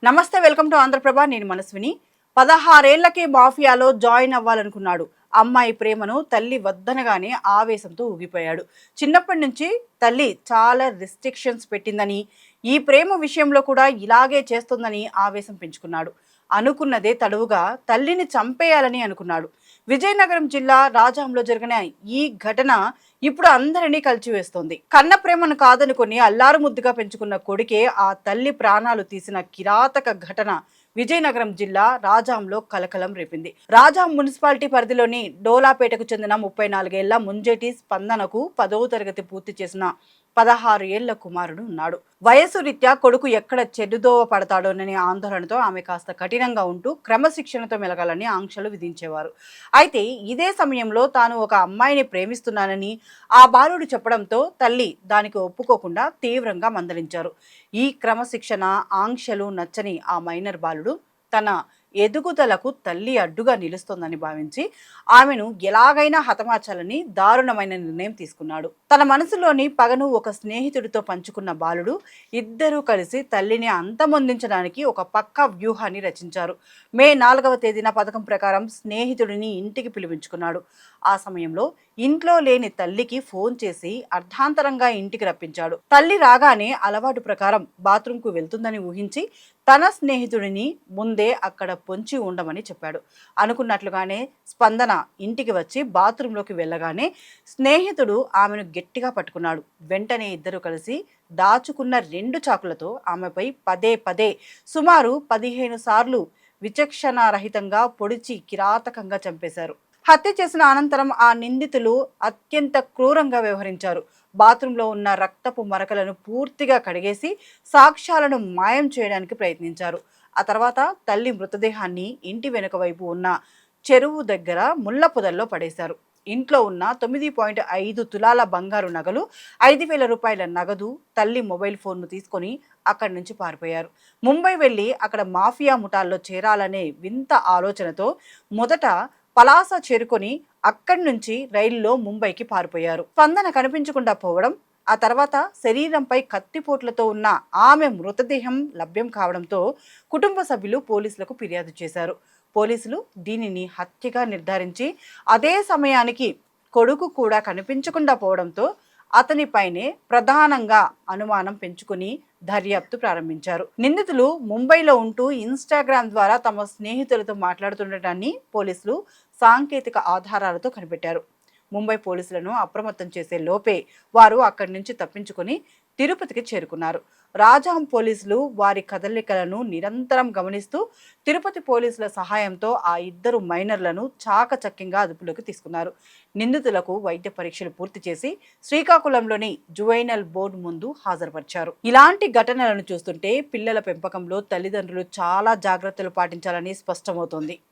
నమస్తే, welcome to Andhraprabha. నేను Manaswini. 16 ఏళ్లకే మాఫియాలో join అవ్వాలనుకున్నాడు. అమ్మాయి ప్రేమను తల్లి వద్దనగానే ఆవేశంతో ఊగిపోయాడు. చిన్నప్పటి నుంచి తల్లి చాలా రిస్ట్రిక్షన్స్ పెట్టిందని, ఈ ప్రేమ విషయంలో కూడా ఇలాగే చేస్తుందని ఆవేశం పెంచుకున్నాడు. అనుకున్నదే తడువుగా తల్లిని చంపేయాలని అనుకున్నాడు. విజయనగరం జిల్లా రాజాంలో జరిగిన ఈ ఘటన ఇప్పుడు అందరినీ కలిచివేస్తోంది. కన్న ప్రేమను కాదనుకొని అల్లారు ముద్దుగా పెంచుకున్న కొడుకే ఆ తల్లి ప్రాణాలు తీసిన కిరాతక ఘటన విజయనగరం జిల్లా రాజాంలో కలకలం రేపింది. రాజాం మున్సిపాలిటీ పరిధిలోని డోలాపేటకు చెందిన 34 ఏళ్ల ముంజేటి స్పందనకు 10వ తరగతి పూర్తి చేసిన 16 ఏళ్ల కుమారుడు ఉన్నాడు. వయసు రీత్యా కొడుకు ఎక్కడ చెడుదోవ పడతాడోనని ఆందోళనతో ఆమె కాస్త కఠినంగా ఉంటూ క్రమశిక్షణతో మెలగాలని ఆంక్షలు విధించేవారు. అయితే ఇదే సమయంలో తాను ఒక అమ్మాయిని ప్రేమిస్తున్నానని ఆ బాలుడు చెప్పడంతో తల్లి దానికి ఒప్పుకోకుండా తీవ్రంగా మందలించారు. ఈ క్రమశిక్షణ ఆంక్షలు నచ్చని ఆ మైనర్ బాలుడు తన ఎదుగుదలకు తల్లి అడ్డుగా నిలుస్తోందని భావించి ఆమెను ఎలాగైనా హతమార్చాలని దారుణమైన నిర్ణయం తీసుకున్నాడు. తన మనసులోని పగను ఒక స్నేహితుడితో పంచుకున్న బాలుడు ఇద్దరూ కలిసి తల్లిని అంతమొందించడానికి ఒక పక్కా వ్యూహాన్ని రచించారు. మే 4వ తేదీన పథకం ప్రకారం స్నేహితుడిని ఇంటికి పిలిపించుకున్నాడు. ఆ సమయంలో ఇంట్లో లేని తల్లికి ఫోన్ చేసి అర్ధాంతరంగా ఇంటికి రప్పించాడు. తల్లి రాగానే అలవాటు ప్రకారం బాత్రూంకు వెళ్తుందని ఊహించి తన స్నేహితుడిని ముందే అక్కడ పొంచి ఉండమని చెప్పాడు. అనుకున్నట్లుగానే స్పందన ఇంటికి వచ్చి బాత్రూంలోకి వెళ్ళగానే స్నేహితుడు ఆమెను గట్టిగా పట్టుకున్నాడు. వెంటనే ఇద్దరు కలిసి దాచుకున్న 2 చాకులతో ఆమెపై పదే సుమారు 15 సార్లు విచక్షణారహితంగా పొడిచి కిరాతకంగా చంపేశారు. హత్య చేసిన అనంతరం ఆ నిందితులు అత్యంత క్రూరంగా వ్యవహరించారు. బాత్రూంలో ఉన్న రక్తపు మరకలను పూర్తిగా కడిగేసి సాక్ష్యాలను మాయం చేయడానికి ప్రయత్నించారు. ఆ తర్వాత తల్లి మృతదేహాన్ని ఇంటి వెనుక వైపు ఉన్న చెరువు దగ్గర ముళ్ళ పొదల్లో పడేశారు. ఇంట్లో ఉన్న 9.5 తులాల బంగారు నగలు, 5,000 రూపాయల నగదు, తల్లి మొబైల్ ఫోన్ను తీసుకొని అక్కడి నుంచి పారిపోయారు. ముంబై వెళ్ళి అక్కడ మాఫియా ముఠాల్లో చేరాలనే వింత ఆలోచనతో మొదట పలాస చేరుకొని అక్కడి నుంచి రైల్లో ముంబైకి పారిపోయారు. స్పందన కనిపించకుండా పోవడం, ఆ తర్వాత శరీరంపై కత్తిపోట్లతో ఉన్న ఆమె మృతదేహం లభ్యం కావడంతో కుటుంబ సభ్యులు పోలీసులకు ఫిర్యాదు చేశారు. పోలీసులు దీనిని హత్యగా నిర్ధారించి అదే సమయానికి కొడుకు కూడా కనిపించకుండా పోవడంతో అతనిపైనే ప్రధానంగా అనుమానం పెంచుకుని దర్యాప్తు ప్రారంభించారు. నిందితులు ముంబైలో ఉంటూ ఇన్స్టాగ్రామ్ ద్వారా తమ స్నేహితులతో మాట్లాడుతుండటాన్ని పోలీసులు సాంకేతిక ఆధారాలతో కనిపెట్టారు. ముంబై పోలీసులను అప్రమత్తం చేసే లోపే వారు అక్కడి నుంచి తప్పించుకొని తిరుపతికి చేరుకున్నారు. రాజాం పోలీసులు వారి కదలికలను నిరంతరం గమనిస్తూ తిరుపతి పోలీసుల సహాయంతో ఆ ఇద్దరు మైనర్లను చాకచక్యంగా అదుపులోకి తీసుకున్నారు. నిందితులకు వైద్య పరీక్షలు పూర్తి చేసి శ్రీకాకుళంలోని జువైనల్ బోర్డు ముందు హాజరుపరిచారు. ఇలాంటి ఘటనలను చూస్తుంటే పిల్లల పెంపకంలో తల్లిదండ్రులు చాలా జాగ్రత్తలు పాటించాలని స్పష్టమవుతోంది.